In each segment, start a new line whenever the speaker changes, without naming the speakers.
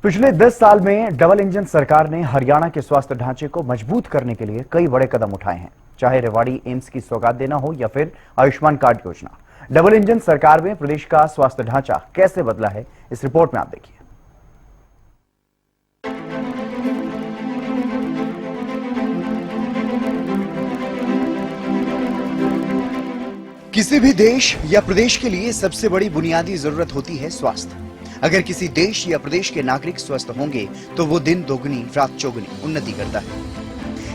पिछले 10 साल में डबल इंजन सरकार ने हरियाणा के स्वास्थ्य ढांचे को मजबूत करने के लिए कई बड़े कदम उठाए हैं। चाहे रेवाड़ी एम्स की सौगात देना हो या फिर आयुष्मान कार्ड योजना, डबल इंजन सरकार में प्रदेश का स्वास्थ्य ढांचा कैसे बदला है, इस रिपोर्ट में आप देखिए।
किसी भी देश या प्रदेश के लिए सबसे बड़ी बुनियादी जरूरत होती है स्वास्थ्य। अगर किसी देश या प्रदेश के नागरिक स्वस्थ होंगे तो वो दिन दोगुनी रात चौगुनी उन्नति करता है।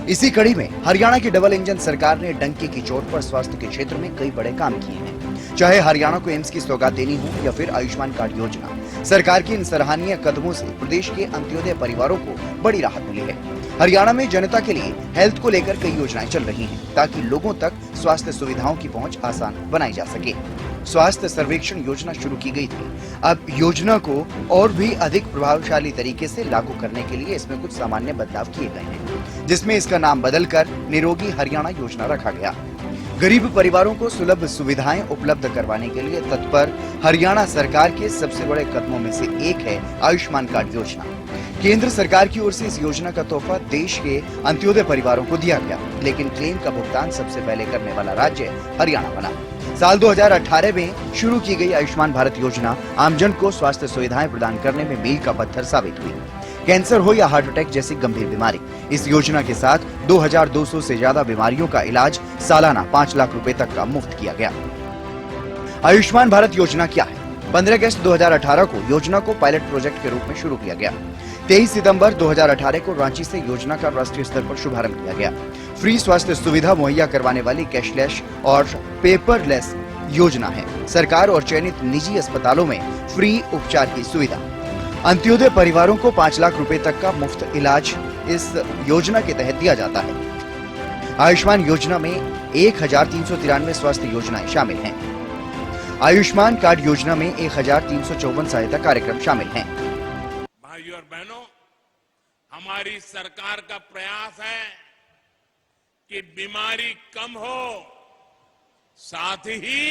इसी कड़ी में हरियाणा की डबल इंजन सरकार ने डंके की चोट पर स्वास्थ्य के क्षेत्र में कई बड़े काम किए हैं। चाहे हरियाणा को एम्स की सौगात देनी हो या फिर आयुष्मान कार्ड योजना, सरकार की इन सराहनीय कदमों से प्रदेश के अंत्योदय परिवारों को बड़ी राहत मिली है। हरियाणा में जनता के लिए हेल्थ को लेकर कई योजनाएं चल रही हैं ताकि लोगों तक स्वास्थ्य सुविधाओं की पहुंच आसान बनाई जा सके। स्वास्थ्य सर्वेक्षण योजना शुरू की गई थी। अब योजना को और भी अधिक प्रभावशाली तरीके से लागू करने के लिए इसमें कुछ सामान्य बदलाव किए गए हैं, जिसमें इसका नाम बदलकर निरोगी हरियाणा योजना रखा गया। गरीब परिवारों को सुलभ सुविधाएं उपलब्ध करवाने के लिए तत्पर हरियाणा सरकार के सबसे बड़े कदमों में से एक है आयुष्मान कार्ड योजना। केंद्र सरकार की ओर से इस योजना का तोहफा देश के अंत्योदय परिवारों को दिया गया, लेकिन क्लेम का भुगतान सबसे पहले करने वाला राज्य हरियाणा बना। साल 2018 में शुरू की गई आयुष्मान भारत योजना आमजन को स्वास्थ्य सुविधाएं प्रदान करने में मील का पत्थर साबित हुई। कैंसर हो या हार्ट अटैक जैसी गंभीर बीमारी, इस योजना के साथ 2200 से ज्यादा बीमारियों का इलाज सालाना 5 लाख रुपए तक का मुफ्त किया गया। आयुष्मान भारत योजना क्या है? 15 अगस्त 2018 को योजना को पायलट प्रोजेक्ट के रूप में शुरू किया गया। 23 सितंबर 2018 को रांची से योजना का राष्ट्रीय स्तर पर शुभारंभ किया गया। फ्री स्वास्थ्य सुविधा मुहैया करवाने वाली कैशलेस और पेपरलेस योजना है। सरकार और चयनित निजी अस्पतालों में फ्री उपचार की सुविधा। अंत्योदय परिवारों को 5 लाख रुपए तक का मुफ्त इलाज इस योजना के तहत दिया जाता है। आयुष्मान योजना में 1393 स्वास्थ्य योजनाएं शामिल हैं। आयुष्मान कार्ड योजना में 1354 सहायता कार्यक्रम शामिल हैं।
भाइयों और बहनों, हमारी सरकार का प्रयास है कि बीमारी कम हो, साथ ही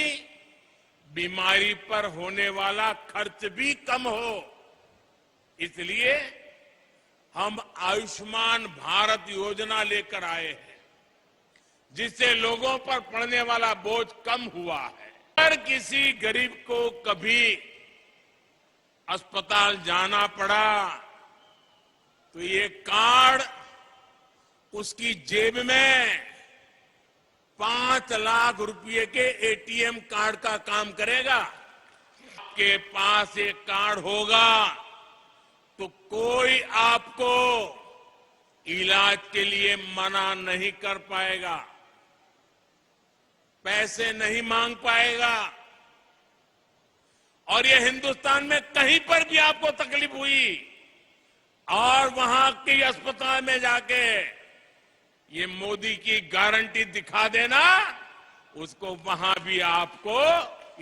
बीमारी पर होने वाला खर्च भी कम हो। इसलिए हम आयुष्मान भारत योजना लेकर आए हैं, जिससे लोगों पर पड़ने वाला बोझ कम हुआ है। अगर किसी गरीब को कभी अस्पताल जाना पड़ा तो ये कार्ड उसकी जेब में 5 लाख रुपए के एटीएम कार्ड का काम करेगा। आपके पास एक कार्ड होगा तो कोई आपको इलाज के लिए मना नहीं कर पाएगा, पैसे नहीं मांग पाएगा। और ये हिंदुस्तान में कहीं पर भी आपको तकलीफ हुई और वहां के अस्पताल में जाके ये मोदी की गारंटी दिखा देना, उसको वहां भी आपको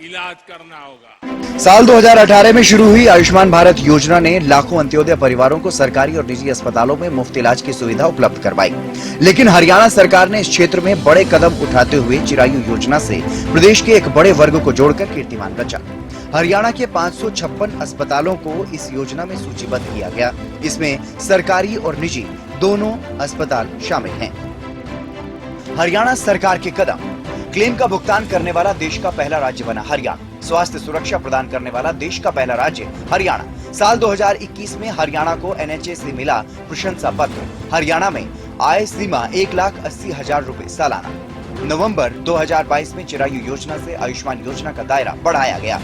इलाज करना होगा।
साल 2018 में शुरू हुई आयुष्मान भारत योजना ने लाखों अंत्योदय परिवारों को सरकारी और निजी अस्पतालों में मुफ्त इलाज की सुविधा उपलब्ध करवाई। लेकिन हरियाणा सरकार ने इस क्षेत्र में बड़े कदम उठाते हुए चिरायु योजना से प्रदेश के एक बड़े वर्ग को जोड़कर कीर्तिमान रचा। हरियाणा के 556 अस्पतालों को इस योजना में सूचीबद्ध किया गया। इसमें सरकारी और निजी दोनों अस्पताल शामिल हैं। हरियाणा सरकार के कदम। क्लेम का भुगतान करने वाला देश का पहला राज्य बना हरियाणा। स्वास्थ्य सुरक्षा प्रदान करने वाला देश का पहला राज्य हरियाणा। साल 2021 में हरियाणा को एनएचए से मिला प्रशंसा पत्र। हरियाणा में आय सीमा 1,80,000 रुपए सालाना। नवंबर 2022 में चिरायु योजना से आयुष्मान योजना का दायरा बढ़ाया गया।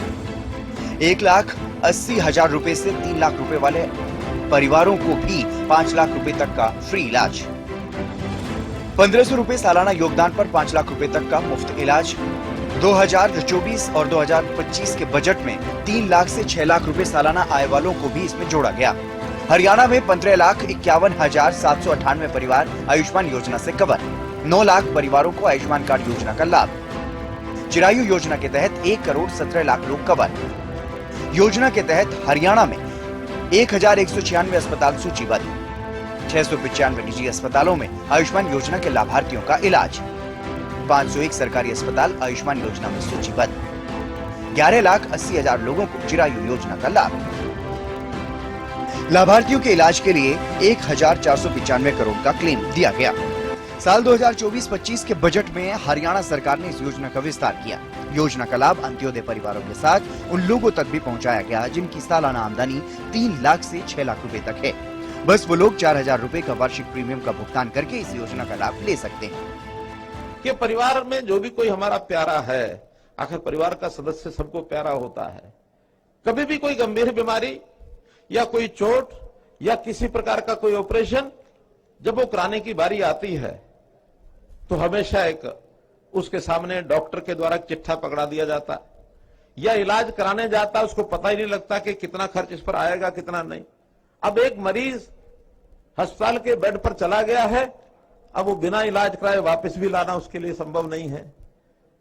1,80,000 रुपए से 3 लाख रुपए वाले परिवारों को भी 5 लाख रुपए तक का फ्री इलाज। 1500 रुपए सालाना योगदान पर 5 लाख रुपए तक का मुफ्त इलाज। 2024 और 2025 के बजट में 3 लाख से 6 लाख रुपए सालाना आय वालों को भी इसमें जोड़ा गया। हरियाणा में 15,51,798 परिवार आयुष्मान योजना से कवर। 9 लाख परिवारों को आयुष्मान कार्ड योजना का लाभ। चिरायु योजना के तहत 1,17,00,000 लोग कवर। योजना के तहत हरियाणा में 1,196 अस्पताल सूचीबद्ध। 695 निजी अस्पतालों में आयुष्मान योजना के लाभार्थियों का इलाज। 501 सरकारी अस्पताल आयुष्मान योजना में सूचीबद्ध। 11,80,000 लोगों को चिरायु योजना का लाभ। लाभार्थियों के इलाज के लिए 1495 करोड़ का क्लेम दिया गया। साल 2024-25 के बजट में हरियाणा सरकार ने इस योजना का विस्तार किया। योजना का लाभ अंत्योदय परिवारों के साथ उन लोगों तक भी पहुंचाया गया जिनकी सालाना आमदनी 3 लाख से 6 लाख रुपए तक है। बस वो लोग 4000 रुपए का वार्षिक प्रीमियम का भुगतान करके इस योजना का लाभ ले सकते हैं।
कि परिवार में जो भी कोई हमारा प्यारा है, आखिर परिवार का सदस्य सबको प्यारा होता है। कभी भी कोई गंभीर बीमारी या कोई चोट या किसी प्रकार का कोई ऑपरेशन जब वो कराने की बारी आती है तो हमेशा एक उसके सामने डॉक्टर के द्वारा चिट्ठा पकड़ा दिया जाता या इलाज कराने जाता, उसको पता ही नहीं लगता कि कितना खर्च इस पर आएगा कितना नहीं। अब एक मरीज अस्पताल के बेड पर चला गया है, अब वो बिना इलाज कराए वापस भी लाना उसके लिए संभव नहीं है।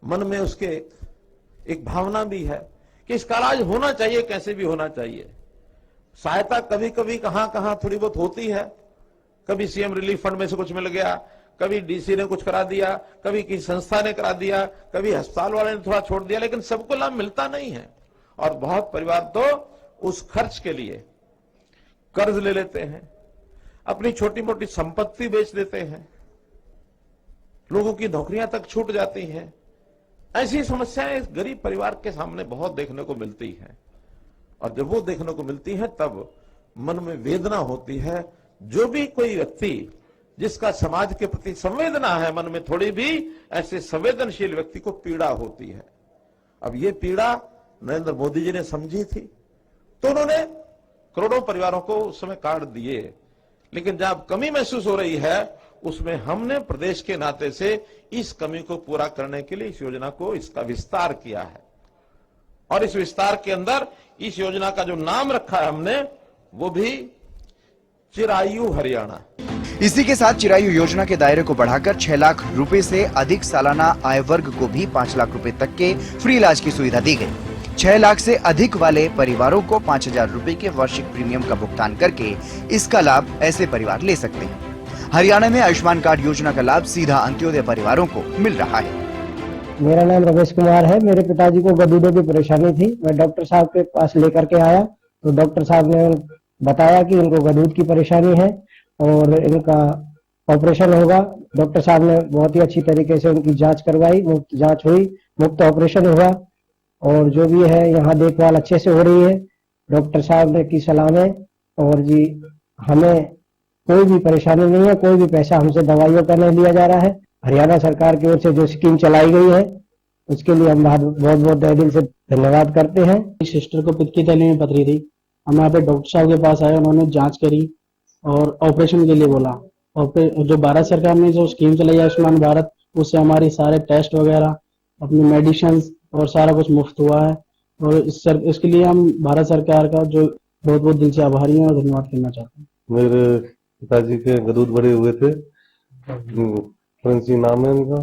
मन में उसके एक भावना भी है कि इसका इलाज होना चाहिए, कैसे भी होना चाहिए। सहायता कभी कभी कहां कहां थोड़ी बहुत होती है, कभी सीएम रिलीफ फंड में से कुछ मिल गया, कभी डीसी ने कुछ करा दिया, कभी किसी संस्था ने करा दिया, कभी अस्पताल वाले ने थोड़ा छोड़ दिया, लेकिन सबको लाभ मिलता नहीं है। और बहुत परिवार तो उस खर्च के लिए कर्ज ले लेते हैं, अपनी छोटी मोटी संपत्ति बेच देते हैं, लोगों की नौकरियां तक छूट जाती हैं। ऐसी समस्याएं इस गरीब परिवार के सामने बहुत देखने को मिलती हैं। और जब वो देखने को मिलती है तब मन में वेदना होती है। जो भी कोई व्यक्ति जिसका समाज के प्रति संवेदना है मन में थोड़ी भी, ऐसे संवेदनशील व्यक्ति को पीड़ा होती है। अब ये पीड़ा नरेंद्र मोदी जी ने समझी थी तो उन्होंने करोड़ों परिवारों को उस समय कार्ड दिए, लेकिन जब कमी महसूस हो रही है उसमें हमने प्रदेश के नाते से इस कमी को पूरा करने के लिए इस योजना को इसका विस्तार किया है। और इस विस्तार के अंदर इस योजना का जो नाम रखा है हमने वो भी चिरायु हरियाणा।
इसी के साथ चिरायु योजना के दायरे को बढ़ाकर 6 लाख रुपए से अधिक सालाना आय वर्ग को भी 5 लाख रुपए तक के फ्री इलाज की सुविधा दी गई। 6 लाख से अधिक वाले परिवारों को 5000 रुपए के वार्षिक प्रीमियम का भुगतान करके इसका लाभ ऐसे परिवार ले सकते हैं। हरियाणा में आयुष्मान कार्ड योजना का लाभ सीधा अंत्योदय परिवारों को मिल रहा है।
मेरा नाम रमेश कुमार है। मेरे पिताजी को गदूदों की परेशानी थी। मैं डॉक्टर साहब के पास लेकर के आया तो डॉक्टर साहब ने बताया कि इनको गदूद की परेशानी है और इनका ऑपरेशन होगा। डॉक्टर साहब ने बहुत ही अच्छी तरीके से उनकी जांच करवाई, मुफ्त जांच हुई, मुफ्त ऑपरेशन हुआ और जो भी है यहाँ देखभाल अच्छे से हो रही है डॉक्टर साहब ने की सलाह में। और जी हमें कोई भी परेशानी नहीं है, कोई भी पैसा हमसे दवाइयों का नहीं लिया जा रहा है। हरियाणा सरकार की ओर से जो स्कीम चलाई गई है उसके लिए हम बहुत बहुत दिल से धन्यवाद करते हैं।
सिस्टर को पित्त की थैली में पथरी थी, हम यहाँ पे डॉक्टर साहब के पास आए, उन्होंने जांच करी और ऑपरेशन के लिए बोला। और फिर जो भारत सरकार ने जो स्कीम चलाई आयुष्मान भारत, उससे हमारी सारे टेस्ट वगैरह, अपनी मेडिसिन और सारा कुछ मुफ्त हुआ है। और इसके लिए हम भारत सरकार का जो बहुत बहुत दिल से आभारी हैं और धन्यवाद करना चाहते हैं।
मेरे पिताजी के गदूद बड़े हुए थे, फ्रेंसी नाम है उनका,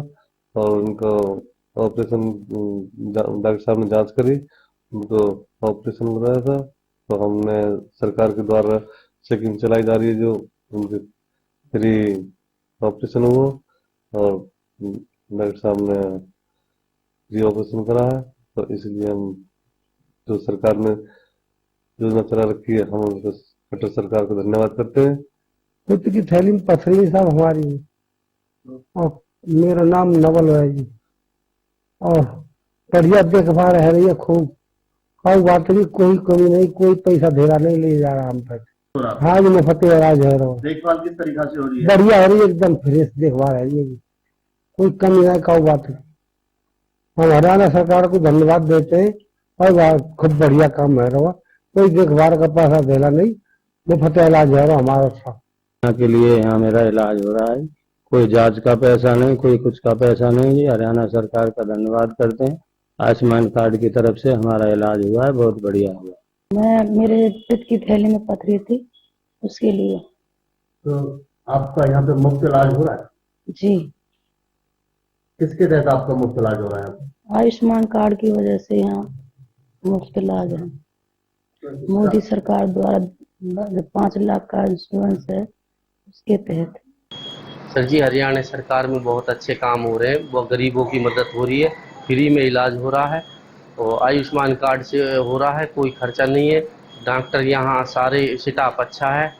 और उनका ऑपरेशन डॉक्टर साहब ने जांच करी, उनको ऑपरेशन कराया था। तो हमने सरकार के द्वारा स्कीम चलाई जा रही है जो उनके फ्री ऑपरेशन हुआ और डॉक्टर साहब ने फ्री ऑपरेशन करा है। तो इसलिए हम जो सरकार ने योजना चला रखी है हम कटर सरकार को धन्यवाद करते हैं।
पित्त की थैली में पथरी साहब हमारी और मेरा नाम नवल है जी। और बढ़िया देखभाल है रही है खूब, कोई बात नहीं, कोई कमी नहीं, कोई पैसा धेरा नहीं ले जा रहा हम तक। हाँ जी मुफ्त इलाज है।
देखभाल किस तरीका से हो रही है?
बढ़िया हो रही है, एकदम फ्रेश देखभाल है जी, कोई कमी नहीं, कोई बात नहीं। हम हरियाणा सरकार को धन्यवाद देते हैं और खूब बढ़िया काम है रहा, कोई देखभाल का पैसा देना नहीं, मुफ्त इलाज है हमारा साथ
के लिए। यहाँ मेरा इलाज हो रहा है, कोई जांच का पैसा नहीं, कोई कुछ का पैसा नहीं जी। हरियाणा सरकार का धन्यवाद करते हैं। आयुष्मान कार्ड की तरफ से हमारा इलाज हुआ है, बहुत बढ़िया हुआ।
मेरे पित्त की थैली में पथरी थी, उसके लिए।
तो आपका यहाँ पे मुफ्त इलाज हो रहा है?
जी।
किसके तहत आपका मुफ्त इलाज हो रहा है?
आयुष्मान कार्ड की वजह से यहाँ मुफ्त इलाज है। मोदी सरकार द्वारा 5 लाख का इंश्योरेंस है, उसके तहत।
सर जी, हरियाणा सरकार में बहुत अच्छे काम हो रहे हैं, वो गरीबों की मदद हो रही है, फ्री में इलाज हो रहा है और आयुष्मान कार्ड से हो रहा है, कोई खर्चा नहीं है। डॉक्टर यहाँ सारे स्टाफ अच्छा है,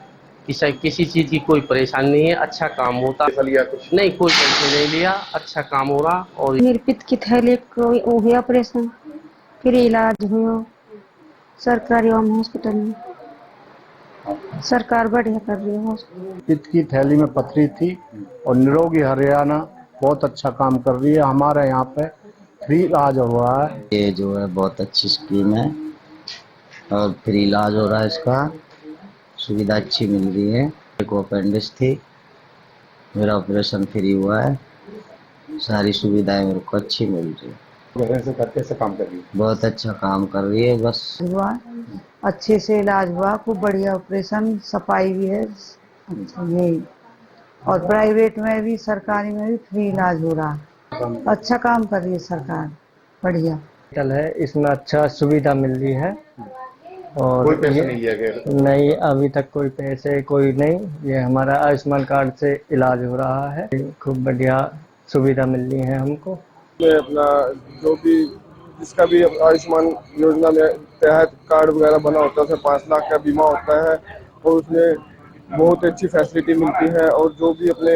किसी चीज की कोई परेशानी नहीं है, अच्छा काम होता है। कुछ नहीं, कोई पैसे नहीं लिया, अच्छा काम हो रहा। और
मेरे पित्त की थैली को हो गया ऑपरेशन, फिर इलाज हुआ सरकारी हॉस्पिटल में। सरकार बढ़िया कर रही है।
पित्त की थैली में पथरी थी और निरोगी हरियाणा बहुत अच्छा काम कर रही है। हमारे यहाँ पे फ्री इलाज हुआ है।
ये जो है बहुत अच्छी स्कीम है और फ्री इलाज हो रहा है, इसका सुविधा अच्छी मिल रही है। एक अपेंडिक्स थी, मेरा ऑपरेशन फ्री हुआ है, सारी सुविधाएं मेरे को अच्छी मिल रही है।
कैसे काम कर रही है?
बहुत अच्छा काम कर रही है। बस
हुआ अच्छे से इलाज हुआ, खूब बढ़िया ऑपरेशन, सफाई भी है अच्छा यही। और प्राइवेट में भी सरकारी में भी फ्री इलाज हो रहा है। अच्छा काम कर रही है सरकार, बढ़िया
हॉस्पिटल है, इसमें अच्छा सुविधा मिल रही है। और
कोई पैसे नहीं लिया गया?
नहीं, अभी तक कोई पैसे कोई नहीं। ये हमारा आयुष्मान कार्ड से इलाज हो रहा है, खूब बढ़िया सुविधा मिल रही है हमको।
अपना जो भी जिसका भी आयुष्मान योजना में तहत कार्ड वगैरह बना होता है, उसमें 5 लाख का बीमा होता है और उसमें बहुत अच्छी फैसिलिटी मिलती है। और जो भी अपने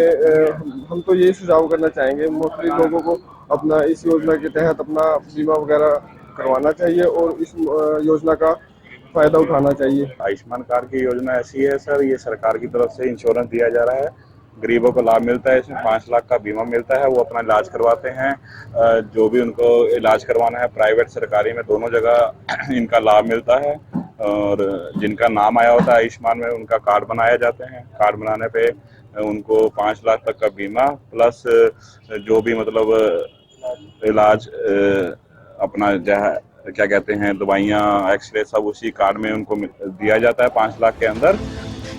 हम तो यही सुझाव करना चाहेंगे मोस्टली लोगों को अपना इस योजना के तहत अपना बीमा वगैरह करवाना चाहिए और इस योजना का फायदा उठाना चाहिए।
आयुष्मान कार्ड की योजना ऐसी है सर, ये सरकार की तरफ से इंश्योरेंस दिया जा रहा है, गरीबों को लाभ मिलता है। इसमें 5 लाख का बीमा मिलता है, वो अपना इलाज करवाते हैं। जो भी उनको इलाज करवाना है प्राइवेट सरकारी में दोनों जगह इनका लाभ मिलता है। और जिनका नाम आया होता है आयुष्मान में उनका कार्ड बनाया जाते हैं। कार्ड बनाने पे उनको 5 लाख तक का बीमा प्लस जो भी मतलब इलाज अपना क्या कहते हैं दवाइयाँ एक्सरे सब उसी कार्ड में उनको दिया जाता है 5 लाख के अंदर।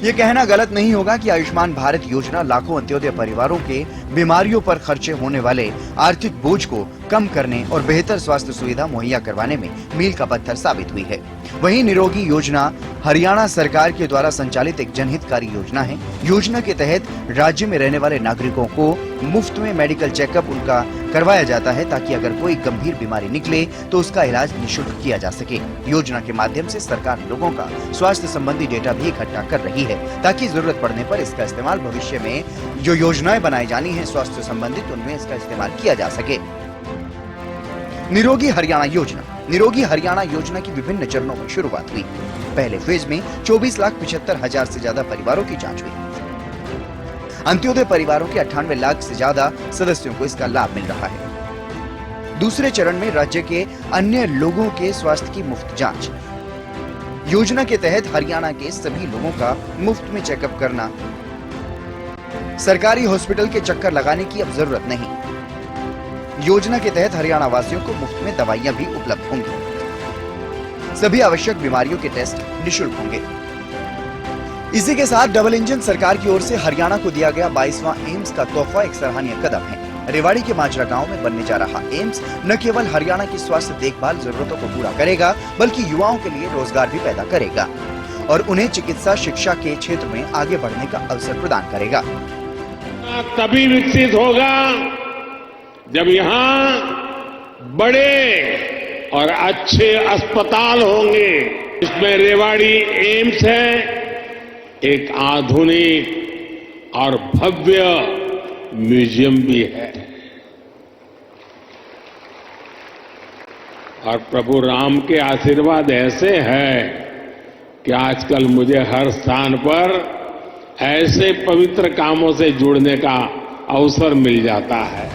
ये कहना गलत नहीं होगा कि आयुष्मान भारत योजना लाखों अंत्योदय परिवारों के बीमारियों पर खर्चे होने वाले आर्थिक बोझ को कम करने और बेहतर स्वास्थ्य सुविधा मुहैया करवाने में मील का पत्थर साबित हुई है। वहीं निरोगी योजना हरियाणा सरकार के द्वारा संचालित एक जनहितकारी योजना है। योजना के तहत राज्य में रहने वाले नागरिकों को मुफ्त में मेडिकल चेकअप उनका करवाया जाता है ताकि अगर कोई गंभीर बीमारी निकले तो उसका इलाज निःशुल्क किया जा सके। योजना के माध्यम से सरकार लोगों का स्वास्थ्य संबंधी डेटा भी इकट्ठा कर रही है ताकि जरूरत पड़ने पर इसका इस्तेमाल भविष्य में जो योजनाएं बनाई जानी है स्वास्थ्य संबंधित उनमें इसका इस्तेमाल किया जा सके। निरोगी हरियाणा योजना की विभिन्न चरणों में शुरुआत हुई। पहले फेज में 24,75,000 से ज्यादा परिवारों की जांच हुई। अंत्योदय परिवारों के 98 लाख से ज्यादा सदस्यों को इसका लाभ मिल रहा है। दूसरे चरण में राज्य के अन्य लोगों के स्वास्थ्य की मुफ्त जांच। योजना के तहत हरियाणा के सभी लोगों का मुफ्त में चेकअप करना, सरकारी हॉस्पिटल के चक्कर लगाने की अब जरूरत नहीं। योजना के तहत हरियाणा वासियों को मुफ्त में दवाइयां भी उपलब्ध होंगी। सभी आवश्यक बीमारियों के टेस्ट निःशुल्क होंगे। इसी के साथ डबल इंजन सरकार की ओर से हरियाणा को दिया गया 22वां एम्स का तोहफा एक सराहनीय कदम है। रेवाड़ी के माजरा गांव में बनने जा रहा एम्स न केवल हरियाणा की स्वास्थ्य देखभाल जरूरतों को पूरा करेगा बल्कि युवाओं के लिए रोजगार भी पैदा करेगा और उन्हें चिकित्सा शिक्षा के क्षेत्र में आगे बढ़ने का अवसर प्रदान करेगा।
तभी विकसित होगा जब यहाँ बड़े और अच्छे अस्पताल होंगे। इसमें रेवाड़ी एम्स है, एक आधुनिक और भव्य म्यूजियम भी है। और प्रभु राम के आशीर्वाद ऐसे है कि आजकल मुझे हर स्थान पर ऐसे पवित्र कामों से जुड़ने का अवसर मिल जाता है।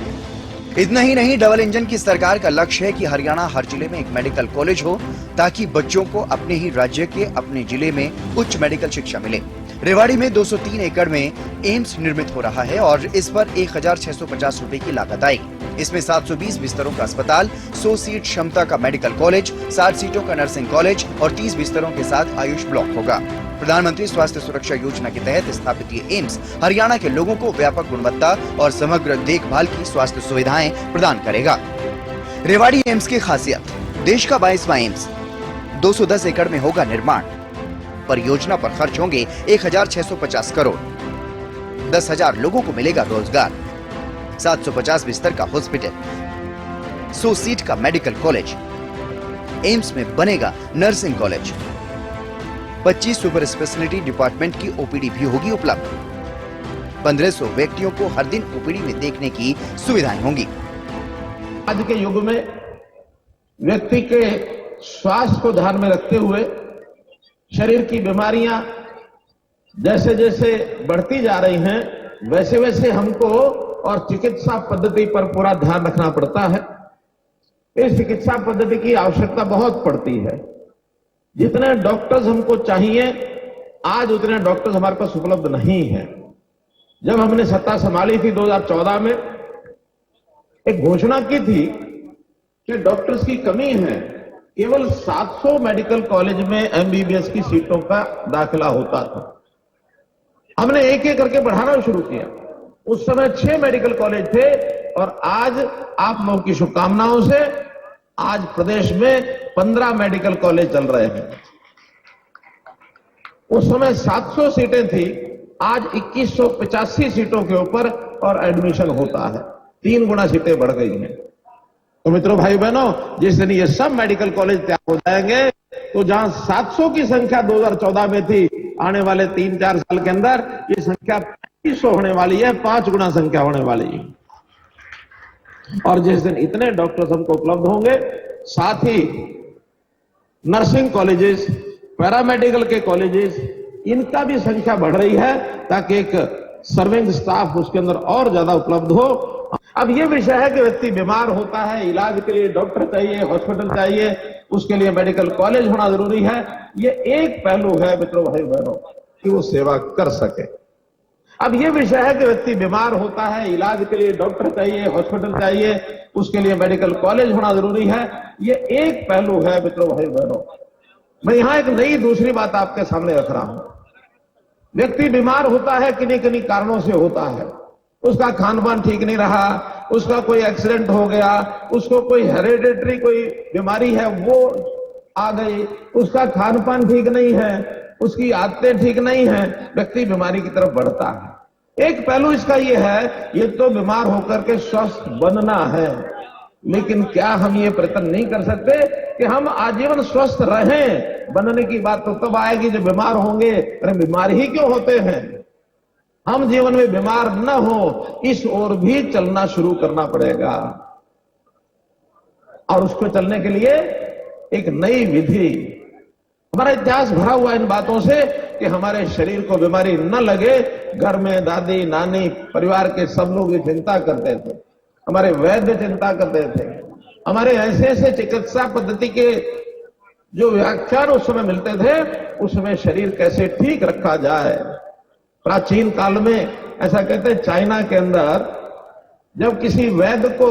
इतना ही नहीं, डबल इंजन की सरकार का लक्ष्य है कि हरियाणा हर जिले में एक मेडिकल कॉलेज हो ताकि बच्चों को अपने ही राज्य के अपने जिले में उच्च मेडिकल शिक्षा मिले। रेवाड़ी में 203 एकड़ में एम्स निर्मित हो रहा है और इस पर 1,650 रुपए की लागत आएगी। इसमें 720 बिस्तरों का अस्पताल, 100 सीट क्षमता का मेडिकल कॉलेज, 60 सीटों का नर्सिंग कॉलेज और 30 बिस्तरों के साथ आयुष ब्लॉक होगा। प्रधानमंत्री स्वास्थ्य सुरक्षा योजना के तहत स्थापित ये एम्स हरियाणा के लोगों को व्यापक गुणवत्ता और समग्र देखभाल की स्वास्थ्य सुविधाएं प्रदान करेगा। रेवाड़ी एम्स की खासियत, देश का 22वां एम्स 210 एकड़ में होगा निर्माण। परियोजना पर खर्च होंगे 1,650 करोड़। 10,000 लोगों को मिलेगा रोजगार। 750 बिस्तर का हॉस्पिटल, 100 सीट का मेडिकल कॉलेज, एम्स में बनेगा nursing college, 25 super speciality department की ओपीडी भी होगी उपलब्ध। 1500 व्यक्तियों को हर दिन ओपीडी में देखने की सुविधाएं होंगी।
आज के युग में व्यक्ति के स्वास्थ्य को ध्यान में रखते हुए शरीर की बीमारियां जैसे जैसे बढ़ती जा रही हैं, वैसे वैसे हमको और चिकित्सा पद्धति पर पूरा ध्यान रखना पड़ता है। इस चिकित्सा पद्धति की आवश्यकता बहुत पड़ती है। जितने डॉक्टर्स हमको चाहिए, आज उतने डॉक्टर्स हमारे पास उपलब्ध नहीं है। जब हमने सत्ता संभाली थी 2014 में, एक घोषणा की थी कि डॉक्टर्स की कमी है। केवल 700 मेडिकल कॉलेज में एमबीबीएस की सीटों का दाखिला होता था। हमने एक एक करके बढ़ाना शुरू किया। उस समय 6 मेडिकल कॉलेज थे और आज आप लोगों की शुभकामनाओं से आज प्रदेश में 15 मेडिकल कॉलेज चल रहे हैं। उस समय 700 सीटें थी, आज 2185 सीटों के ऊपर और एडमिशन होता है। 3 गुना सीटें बढ़ गई हैं। तो मित्रों, भाई बहनों, जिस दिन ये सब मेडिकल कॉलेज तैयार हो जाएंगे तो जहां 700 की संख्या 2014 में थी, आने वाले 3-4 साल के अंदर ये संख्या 3500 होने वाली है, 5 गुना संख्या होने वाली है। और जिस दिन इतने डॉक्टर्स हमको उपलब्ध होंगे, साथ ही नर्सिंग कॉलेजेस, पैरामेडिकल के कॉलेजेस, इनका भी संख्या बढ़ रही है ताकि एक सर्विंग स्टाफ उसके अंदर और ज्यादा उपलब्ध हो। अब यह विषय है कि व्यक्ति बीमार होता है, इलाज के लिए डॉक्टर चाहिए, हॉस्पिटल चाहिए, उसके लिए मेडिकल कॉलेज होना जरूरी है। ये एक पहलू है मित्रों, भाई बहनों, कि वो सेवा कर सके। अब यह विषय है कि व्यक्ति बीमार होता है, इलाज के लिए डॉक्टर चाहिए, हॉस्पिटल चाहिए, उसके लिए मेडिकल कॉलेज होना जरूरी है। ये एक पहलू है मित्रों, भाई बहनों। मैं यहां एक नई दूसरी बात आपके सामने रख रहा हूं। व्यक्ति बीमार होता है, किन्हीं किन्हीं कारणों से होता है। उसका खान पान ठीक नहीं रहा, उसका कोई एक्सीडेंट हो गया, उसको कोई हेरिडेटरी कोई बीमारी है वो आ गई, उसका खान पान ठीक नहीं है, उसकी आदतें ठीक नहीं है, व्यक्ति बीमारी की तरफ बढ़ता है। एक पहलू इसका ये है, ये तो बीमार होकर के स्वस्थ बनना है, लेकिन क्या हम ये प्रयत्न नहीं कर सकते कि हम आजीवन स्वस्थ रहें? बनने की बात तो तब आएगी जब बीमार होंगे। अरे बीमार ही क्यों होते हैं? हम जीवन में बीमार न हो, इस ओर भी चलना शुरू करना पड़ेगा। और उसको चलने के लिए एक नई विधि, हमारा इतिहास भरा हुआ इन बातों से कि हमारे शरीर को बीमारी न लगे। घर में दादी, नानी, परिवार के सब लोग ये चिंता करते थे, हमारे वैद्य चिंता करते थे, हमारे ऐसे ऐसे चिकित्सा पद्धति के जो व्याख्यान उस समय मिलते थे, उसमें शरीर कैसे ठीक रखा जाए। प्राचीन काल में ऐसा कहते हैं, चाइना के अंदर जब किसी वैद्य को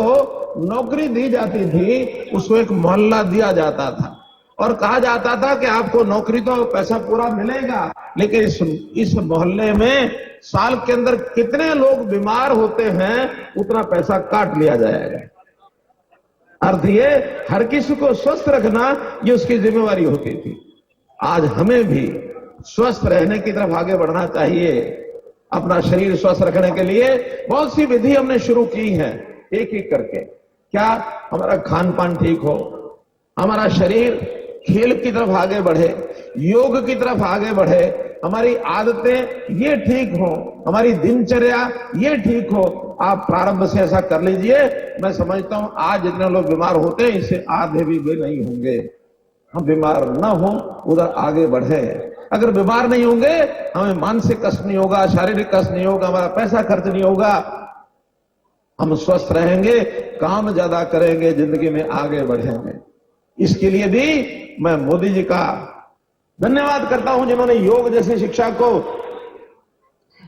नौकरी दी जाती थी, उसको एक मोहल्ला दिया जाता था और कहा जाता था कि आपको नौकरी तो पैसा पूरा मिलेगा, लेकिन इस मोहल्ले में साल के अंदर कितने लोग बीमार होते हैं, उतना पैसा काट लिया जाएगा। अर्थ ये, हर किसी को स्वस्थ रखना ये उसकी जिम्मेवारी होती थी। आज हमें भी स्वस्थ रहने की तरफ आगे बढ़ना चाहिए। अपना शरीर स्वस्थ रखने के लिए बहुत सी विधि हमने शुरू की है, एक एक करके। क्या हमारा खान पान ठीक हो, हमारा शरीर खेल की तरफ आगे बढ़े, योग की तरफ आगे बढ़े, हमारी आदतें ये ठीक हो, हमारी दिनचर्या ये ठीक हो। आप प्रारंभ से ऐसा कर लीजिए। मैं समझता हूं आज जितने लोग बीमार होते हैं, इससे आधे भी नहीं होंगे। हम बीमार ना हो, उधर आगे बढ़े। अगर बीमार नहीं होंगे, हमें मानसिक कष्ट नहीं होगा, शारीरिक कष्ट नहीं होगा, हमारा पैसा खर्च नहीं होगा, हम स्वस्थ रहेंगे, काम ज्यादा करेंगे, जिंदगी में आगे बढ़ेंगे। इसके लिए भी मैं मोदी जी का धन्यवाद करता हूं, जिन्होंने योग जैसी शिक्षा को,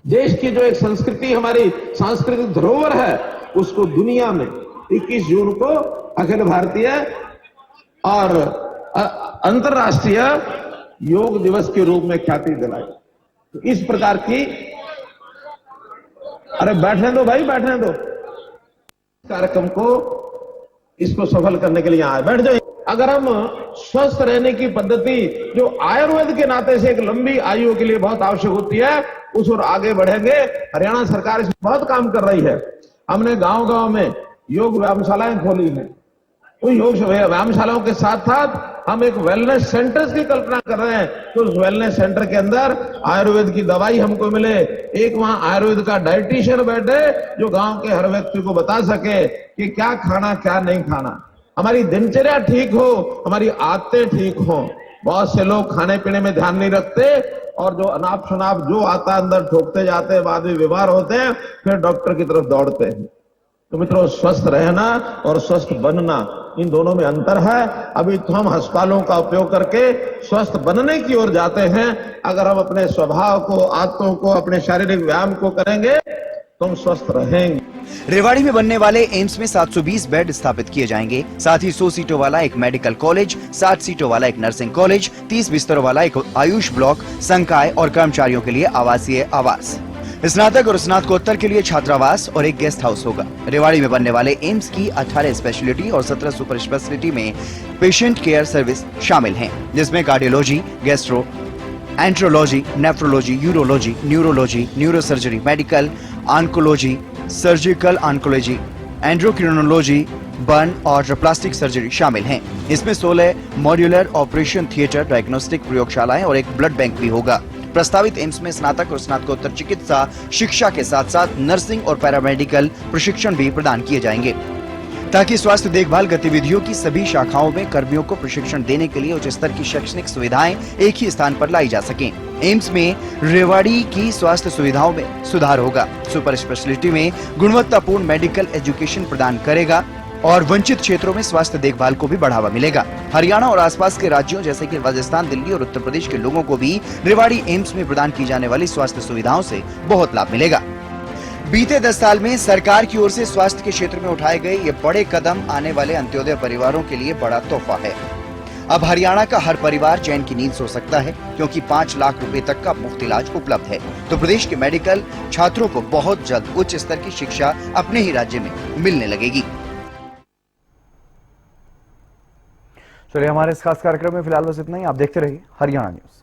देश की जो एक संस्कृति, हमारी सांस्कृतिक धरोहर है, उसको दुनिया में 21 जून को अखिल भारतीय और अंतर्राष्ट्रीय योग दिवस के रूप में ख्याति दिलाई। तो इस प्रकार की, अरे बैठने दो भाई, बैठने दो। कार्यक्रम को, इसको सफल करने के लिए आए, बैठ जाइए। अगर हम स्वस्थ रहने की पद्धति जो आयुर्वेद के नाते से एक लंबी आयु के लिए बहुत आवश्यक होती है, उस ओर आगे बढ़ेंगे। हरियाणा सरकार इसमें बहुत काम कर रही है। हमने गांव-गांव में योग व्यायामशालाएं खोली हैं। उन योग व्यायामशालाओं के साथ साथ हम एक वेलनेस सेंटर्स की कल्पना कर रहे हैं कि उस वेलनेस सेंटर के अंदर आयुर्वेद की दवाई हमको मिले, एक वहां आयुर्वेद का डाइटिशियन बैठे जो गांव के हर व्यक्ति को बता सके कि क्या खाना क्या नहीं खाना, हमारी दिनचर्या ठीक हो, हमारी आदतें ठीक हो। बहुत से लोग खाने पीने में ध्यान नहीं रखते और जो अनाप शनाप जो आता अंदर ठोकते जाते हैं, बाद में बीमार होते हैं, फिर डॉक्टर की तरफ दौड़ते हैं। तो मित्रों, स्वस्थ रहना और स्वस्थ बनना, इन दोनों में अंतर है। अभी तो हम अस्पतालों का उपयोग करके स्वस्थ बनने की ओर जाते हैं। अगर हम अपने स्वभाव को, आदतों को, अपने शारीरिक व्यायाम को करेंगे तो हम स्वस्थ रहेंगे।
रेवाड़ी में बनने वाले एम्स में 720 बेड स्थापित किए जाएंगे। साथ ही 100 सीटों वाला एक मेडिकल कॉलेज, 60 सीटों वाला एक नर्सिंग कॉलेज, 30 बिस्तरों वाला एक आयुष ब्लॉक, संकाय और कर्मचारियों के लिए आवासीय आवास, स्नातक और स्नातकोत्तर के लिए छात्रावास और एक गेस्ट हाउस होगा। रेवाड़ी में बनने वाले एम्स की 18 स्पेशलिटी और 17 सुपर स्पेशलिटी में पेशेंट केयर सर्विस शामिल हैं, जिसमें cardiology, gastroenterology, nephrology, urology, neurology, neurosurgery, medical oncology, surgical oncology, endocrinology, burn और प्लास्टिक सर्जरी शामिल हैं। इसमें 16 मॉड्यूलर ऑपरेशन थिएटर, डायग्नोस्टिक प्रयोगशालाएं और एक ब्लड बैंक भी होगा। प्रस्तावित एम्स में स्नातक और स्नातकोत्तर चिकित्सा शिक्षा के साथ साथ नर्सिंग और पैरामेडिकल प्रशिक्षण भी प्रदान किए जाएंगे, ताकि स्वास्थ्य देखभाल गतिविधियों की सभी शाखाओं में कर्मियों को प्रशिक्षण देने के लिए उच्च स्तर की शैक्षणिक सुविधाएं एक ही स्थान पर लाई जा सकें। एम्स में रेवाड़ी की स्वास्थ्य सुविधाओं में सुधार होगा। सुपर स्पेशलिटी में गुणवत्तापूर्ण मेडिकल एजुकेशन प्रदान करेगा और वंचित क्षेत्रों में स्वास्थ्य देखभाल को भी बढ़ावा मिलेगा। हरियाणा और आसपास के राज्यों जैसे कि राजस्थान, दिल्ली और उत्तर प्रदेश के लोगों को भी रेवाड़ी एम्स में प्रदान की जाने वाली स्वास्थ्य सुविधाओं से बहुत लाभ मिलेगा। बीते 10 साल में सरकार की ओर से स्वास्थ्य के क्षेत्र में उठाए गए ये बड़े कदम आने वाले अंत्योदय परिवारों के लिए बड़ा तोहफा है। अब हरियाणा का हर परिवार चैन की नींद सो सकता है, क्योंकि 5 लाख रुपए तक का मुफ्त इलाज उपलब्ध है। तो प्रदेश के मेडिकल छात्रों को बहुत जल्द उच्च स्तर की शिक्षा अपने ही राज्य में मिलने लगेगी।
चलिए, हमारे इस खास कार्यक्रम में फिलहाल बस इतना ही। आप देखते रहिए हरियाणा न्यूज।